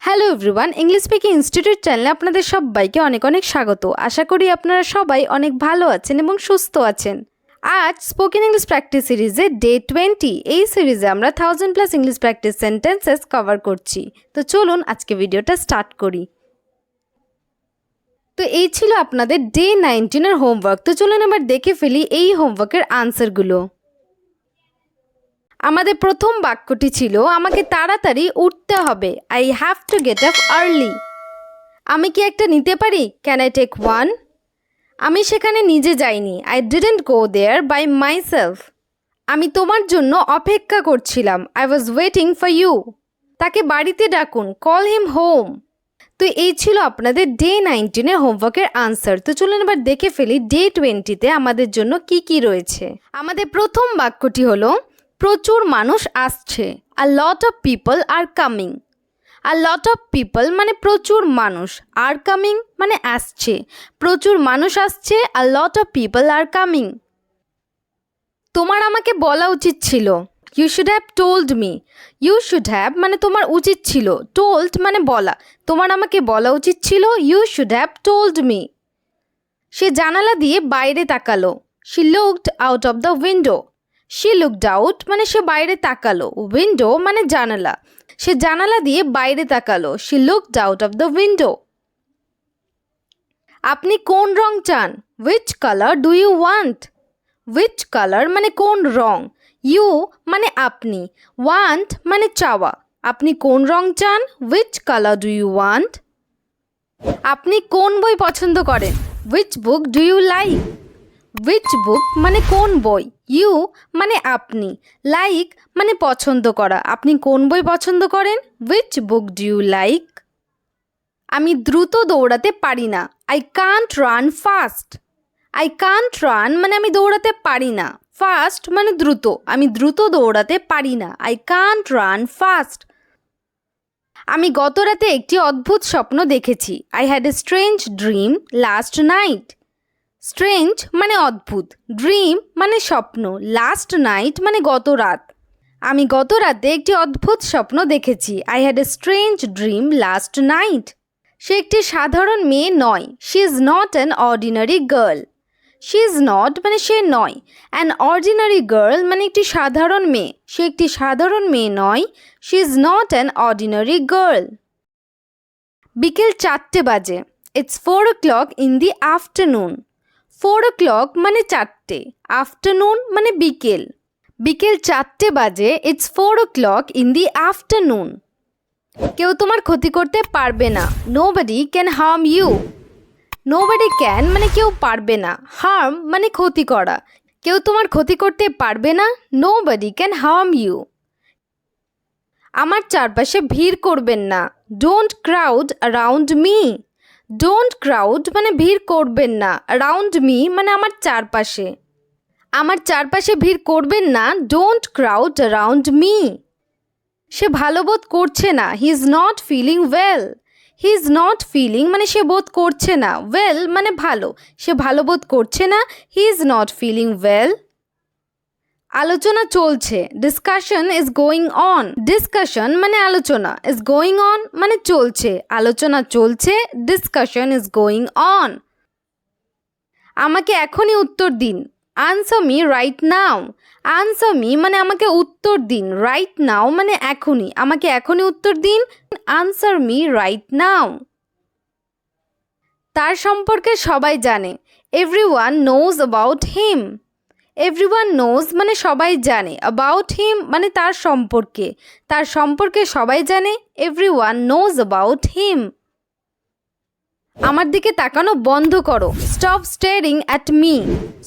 Hello everyone, English speaking institute চ্যানেলে আপনাদের সবাইকে অনেক অনেক স্বাগত। আশা করি আপনারা সবাই অনেক ভালো আছেন এবং সুস্থ আছেন। আজ স্পোকেন ইংলিশ প্র্যাকটিস সিরিজে ডে 20, এই সিরিজে আমরা 1000+ ইংলিশ প্র্যাকটিস সেন্টেন্সেস কভার করছি। তো চলুন আজকে ভিডিওটা স্টার্ট করি। তো এই ছিল আপনাদের ডে 19 হোমওয়ার্ক। তো চলুন এবার দেখে ফেলি এই হোমওয়ার্কের আনসারগুলো। আমাদের প্রথম বাক্যটি ছিল আমাকে তাড়াতাড়ি উঠতে হবে। I have to get up early. আমি কি একটা নিতে পারি? Can I take one? আমি সেখানে নিজে যাইনি। I didn't go there by myself. আমি তোমার জন্য অপেক্ষা করছিলাম। I was waiting for you. তাকে বাড়িতে ডাকুন। Call him home. তো এই ছিল আপনাদের ডে 19 হোমওয়ার্কের আনসার। তো চলুন এবার দেখে ফেলি ডে 20 আমাদের জন্য কি কি রয়েছে। আমাদের প্রথম বাক্যটি হলো প্রচুর মানুষ আসছে। A lot of people are coming. A lot of people মানে প্রচুর মানুষ, আর কামিং মানে আসছে। প্রচুর মানুষ আসছে, a lot of people are coming. তোমার আমাকে বলা উচিত ছিল। You should have told me. You should have মানে তোমার উচিত ছিল, টোল্ড মানে বলা। তোমার আমাকে বলা উচিত ছিল, you should have told me. সে জানালা দিয়ে বাইরে তাকালো। She looked out of the window. She looked out মানে সে বাইরে তাকালো, উইন্ডো মানে জানালা। সে জানালা দিয়ে বাইরে তাকালো। She looked out of the window. আপনি কোন রং চান? Which colour do you want? Which colour মানে কোন রং, ইউ মানে আপনি, ওয়ান্ট মানে চাওয়া। আপনি কোন রং চান? Which colour do you want. আপনি কোন বই পছন্দ করেন? Which book do you like? Which book মানে কোন বই, ইউ মানে আপনি, লাইক মানে পছন্দ করা। আপনি কোন বই পছন্দ করেন? Which book do you like. আমি দ্রুত দৌড়াতে পারি না। I can't run fast. I can't run মানে আমি দৌড়াতে পারি না, ফাস্ট মানে দ্রুত। আমি দ্রুত দৌড়াতে পারি না। I can't run fast. আমি গত রাতে একটি অদ্ভুত স্বপ্ন দেখেছি। I had a strange dream last night. Strange মানে অদ্ভুত, ড্রিম মানে স্বপ্ন, লাস্ট নাইট মানে গত রাত। আমি গত রাতে একটি অদ্ভুত স্বপ্ন দেখেছি। I had a strange dream last night. সে একটি সাধারণ মেয়ে নয়। She is not an ordinary girl. She is not মানে সে নয়, অ্যান অর্ডিনারি গার্ল মানে একটি সাধারণ মেয়ে। সে একটি সাধারণ মেয়ে নয়। She is not an ordinary girl. বিকেল 4টে বাজে। It's 4 o'clock in the afternoon. 4 o'clock মানে 4টে, আফটারনুন মানে বিকেল। বিকেল 4টে বাজে। It's 4 o'clock in the afternoon. কেউ তোমার ক্ষতি করতে পারবে না। Nobody can harm you. Nobody can মানে কেউ পারবে না, হার্ম মানে ক্ষতি করা। কেউ তোমার ক্ষতি করতে পারবে না, নোবডি ক্যান হার্ম ইউ। আমার চারপাশে ভিড় করবেন না। Don't crowd around me. Don't crowd মানে ভিড় করবেন না, অ্যারাউন্ড মি মানে আমার চারপাশে। আমার চারপাশে ভিড় করবেন না, ডোন্ট ক্রাউড অ্যারাউন্ড মি। সে ভালো বোধ করছে না। He is not feeling well. He is not feeling মানে সে বোধ করছে না, ওয়েল মানে ভালো। সে ভালো বোধ করছে না, he is not feeling well. আলোচনা চলছে। Discussion is going on. Discussion মানে আলোচনা, ইজ গোয়িং অন মানে চলছে। আলোচনা চলছে, ডিসকাশন ইজ গোয়িং অন। আমাকে এখনই উত্তর দিন। Answer me right now. Answer me মানে আমাকে উত্তর দিন, রাইট নাও মানে এখনই। আমাকে এখনই উত্তর দিন, আনসার মি রাইট নাও। তার সম্পর্কে সবাই জানে। Everyone knows about him. Everyone knows মানে সবাই জানে, অ্যাবাউট হিম মানে তার সম্পর্কে। তার সম্পর্কে সবাই জানে, এভরিওয়ান নোজ অ্যাবাউট হিম। আমার দিকে তাকানো বন্ধ করো। Stop staring at me.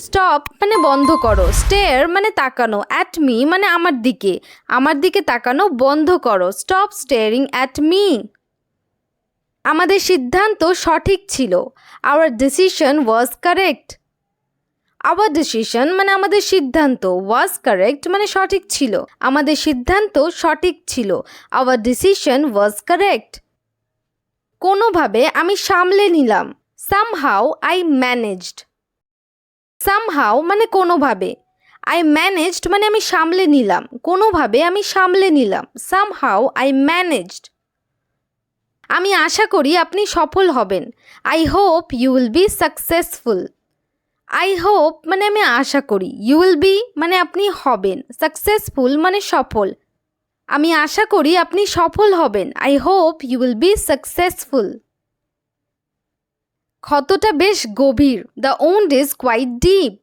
Stop মানে বন্ধ করো, স্টেয়ার মানে তাকানো, অ্যাট মি মানে আমার দিকে। আমার দিকে তাকানো বন্ধ করো। Stop staring at me. আমাদের সিদ্ধান্ত সঠিক ছিল। Our decision was correct. Our decision মানে আমাদের সিদ্ধান্ত, ওয়াজ কারেক্ট মানে সঠিক ছিল। আমাদের সিদ্ধান্ত সঠিক ছিল। Our decision was correct. কোনোভাবে আমি সামলে নিলাম। Somehow I managed. সামহাউ মানে কোনোভাবে, আই ম্যানেজড মানে আমি সামলে নিলাম, কোনোভাবে আমি সামলে নিলাম। Somehow I managed. আমি আশা করি আপনি সফল হবেন। I hope you will be successful. I hope মানে আমি আশা করি, ইউ উইল বি মানে আপনি হবেন, সাকসেসফুল মানে সফল। আমি আশা করি আপনি সফল হবেন। I hope you will be successful. ক্ষতটা বেশ গভীর। The wound is quite deep.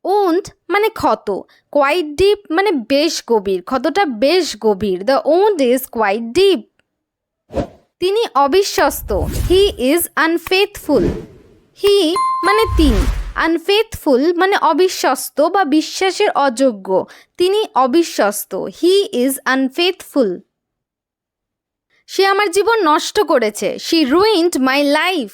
Wound মানে ক্ষত, কোয়াইট ডিপ মানে বেশ গভীর, ক্ষতটা বেশ গভীর। The wound is quite deep. তিনি অবিশ্বস্ত। He is unfaithful. হি মানে তিনি, আনফেথফুল মানে অবিশ্বস্ত বা বিশ্বাসের অযোগ্য। তিনি অবিশ্বস্ত। He is unfaithful. সে আমার জীবন নষ্ট করেছে। She ruined my life.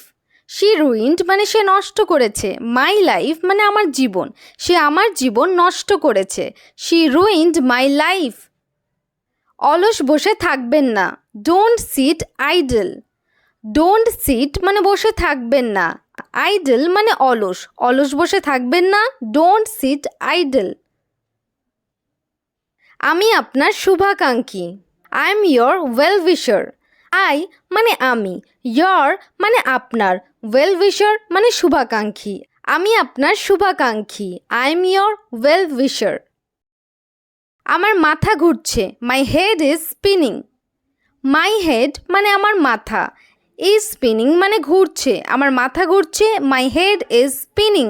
She ruined মানে সে নষ্ট করেছে, মাই লাইফ মানে আমার জীবন। সে আমার জীবন নষ্ট করেছে। She ruined my life. অলস বসে থাকবেন না। Don't sit idle. Don't sit মানে বসে থাকবেন না, আইডল মানে অলস, অলস বসে থাকবেন না। Don't sit idle. আমি আপনার শুভাকাঙ্ক্ষী। I am your well wisher. I মানে আমি, ইয়োর মানে আপনার, ওয়েল উইশার মানে শুভাকাঙ্ক্ষী। আমি আপনার শুভাকাঙ্ক্ষী। I am your well উইশার। আমার মাথা ঘুরছে। My head is spinning. My head মানে আমার মাথা, ইজ স্পিনিং মানে ঘুরছে, আমার মাথা ঘুরছে। My head is spinning.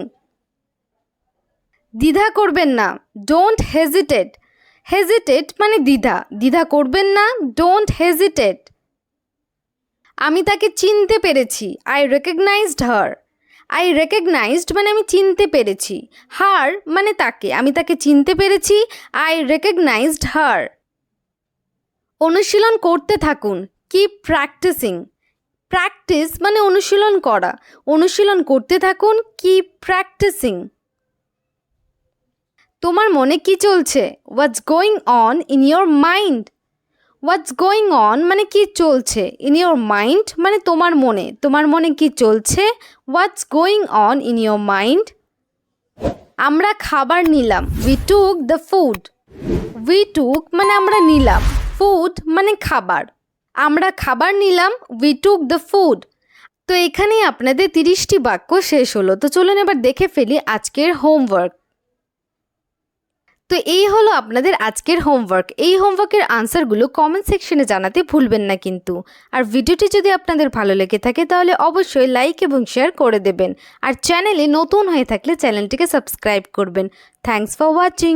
দ্বিধা করবেন না। Don't hesitate. হেজিটেট মানে দ্বিধা, দ্বিধা করবেন না। Don't hesitate. আমি তাকে চিনতে পেরেছি। I recognised her. I recognised মানে আমি চিনতে পেরেছি, হার মানে তাকে, আমি তাকে চিনতে পেরেছি। আই রেকগনাইজড হার। অনুশীলন করতে থাকুন। Keep practising. প্র্যাকটিস মানে অনুশীলন করা, অনুশীলন করতে থাকুন। Keep practising. তোমার মনে কি চলছে? What's going on in your mind. What's going on মানে কি চলছে, ইন ইয়োর মাইন্ড মানে তোমার মনে, তোমার মনে কি চলছে। What's going on in your mind. আমরা খাবার নিলাম। We took the food. We টুক মানে আমরা নিলাম, ফুড মানে খাবার। আমরা খাবার নিলাম। We took the food. তো এখানেই আপনাদের 30টি বাক্য শেষ হলো। তো চলুন এবার দেখে ফেলি আজকের হোমওয়ার্ক। তো এই হলো আপনাদের আজকের হোমওয়ার্ক। এই হোমওয়ার্কের আনসারগুলো কমেন্ট সেকশনে জানাতে ভুলবেন না কিন্তু। আর ভিডিওটি যদি আপনাদের ভালো লেগে থাকে তাহলে অবশ্যই লাইক এবং শেয়ার করে দেবেন। আর চ্যানেলে নতুন হয়ে থাকলে চ্যানেলটিকে সাবস্ক্রাইব করবেন। Thanks for watching.